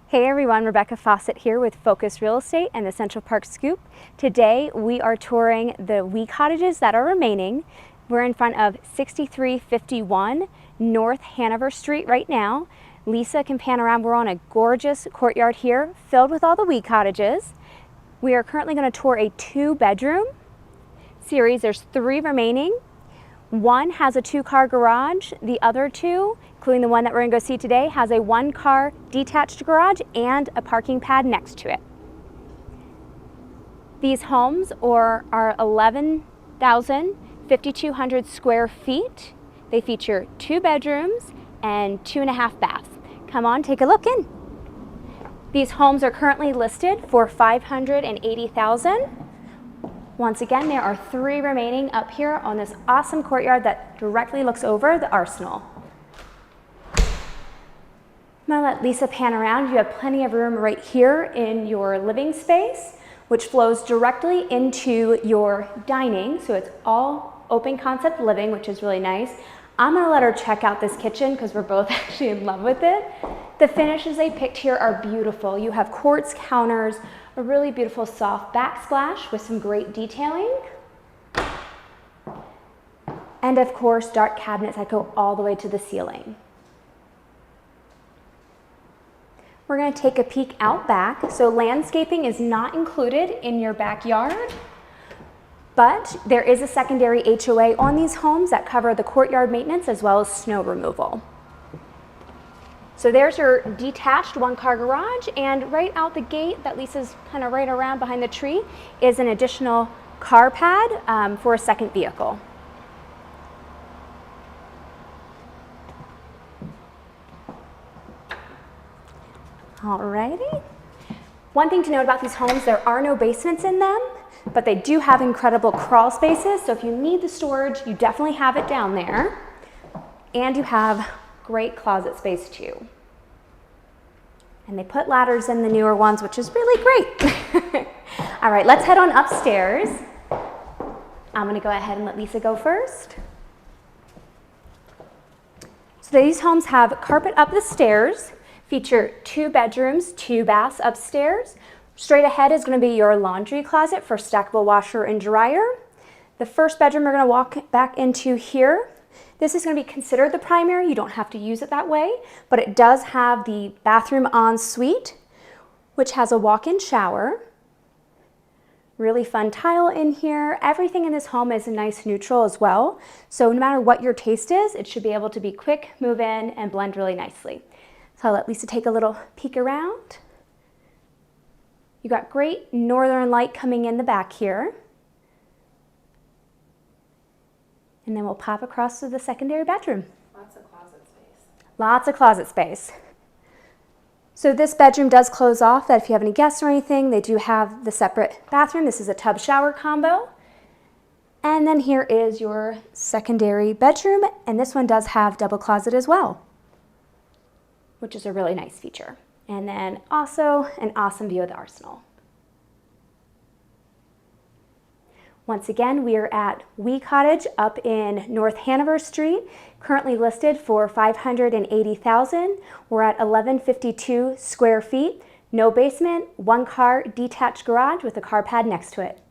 Hey everyone, Rebecca Fawcett here with Focus Real Estate and the Central Park Scoop. Today we are touring the Wee-Cottages that are remaining. We're in front of 6351 North Hanover Street right now. Lisa can pan around. We're on a gorgeous courtyard here filled with all the Wee-Cottages. We are currently going to tour a 2-bedroom series. There's 3 remaining. One has a 2-car garage. The other 2, including the one that we're going to go see today, has a 1-car detached garage and a parking pad next to it. These homes are 11,500 square feet. They feature 2 bedrooms and 2.5 baths. Come on, take a look in. These homes are currently listed for $580,000. Once again, there are 3 remaining up here on this awesome courtyard that directly looks over the arsenal. I'm going to let Lisa pan around. You have plenty of room right here in your living space, which flows directly into your dining. So it's all open concept living, which is really nice. I'm going to let her check out this kitchen because we're both actually in love with it. The finishes they picked here are beautiful. You have quartz counters, a really beautiful soft backsplash with some great detailing. And of course, dark cabinets that go all the way to the ceiling. We're going to take a peek out back. So landscaping is not included in your backyard, but there is a secondary HOA on these homes that cover the courtyard maintenance as well as snow removal. So there's your detached 1-car garage, and right out the gate that Lisa's kind of right around behind the tree is an additional car pad for a second vehicle. Alrighty. One thing to note about these homes, there are no basements in them, but they do have incredible crawl spaces. So if you need the storage, you definitely have it down there. And you have great closet space too. And they put ladders in the newer ones, which is really great. All right, let's head on upstairs. I'm going to go ahead and let Lisa go first. So these homes have carpet up the stairs, feature 2 bedrooms, 2 baths upstairs. Straight ahead is going to be your laundry closet for stackable washer and dryer. The first bedroom we're going to walk back into here. This is going to be considered the primary. You don't have to use it that way, but it does have the bathroom ensuite, which has a walk-in shower. Really fun tile in here. Everything in this home is a nice neutral as well. So no matter what your taste is, it should be able to be quick, move in, and blend really nicely. So I'll let Lisa take a little peek around. You got great northern light coming in the back here. And then we'll pop across to the secondary bedroom. Lots of closet space. Lots of closet space. So this bedroom does close off that if you have any guests or anything, they do have the separate bathroom. This is a tub shower combo. And then here is your secondary bedroom, and this one does have double closet as well, which is a really nice feature. And then also an awesome view of the arsenal. Once again, we are at Wee-Cottage up in North Hanover Street, currently listed for $580,000. We're at 1152 square feet, no basement, 1-car detached garage with a car pad next to it.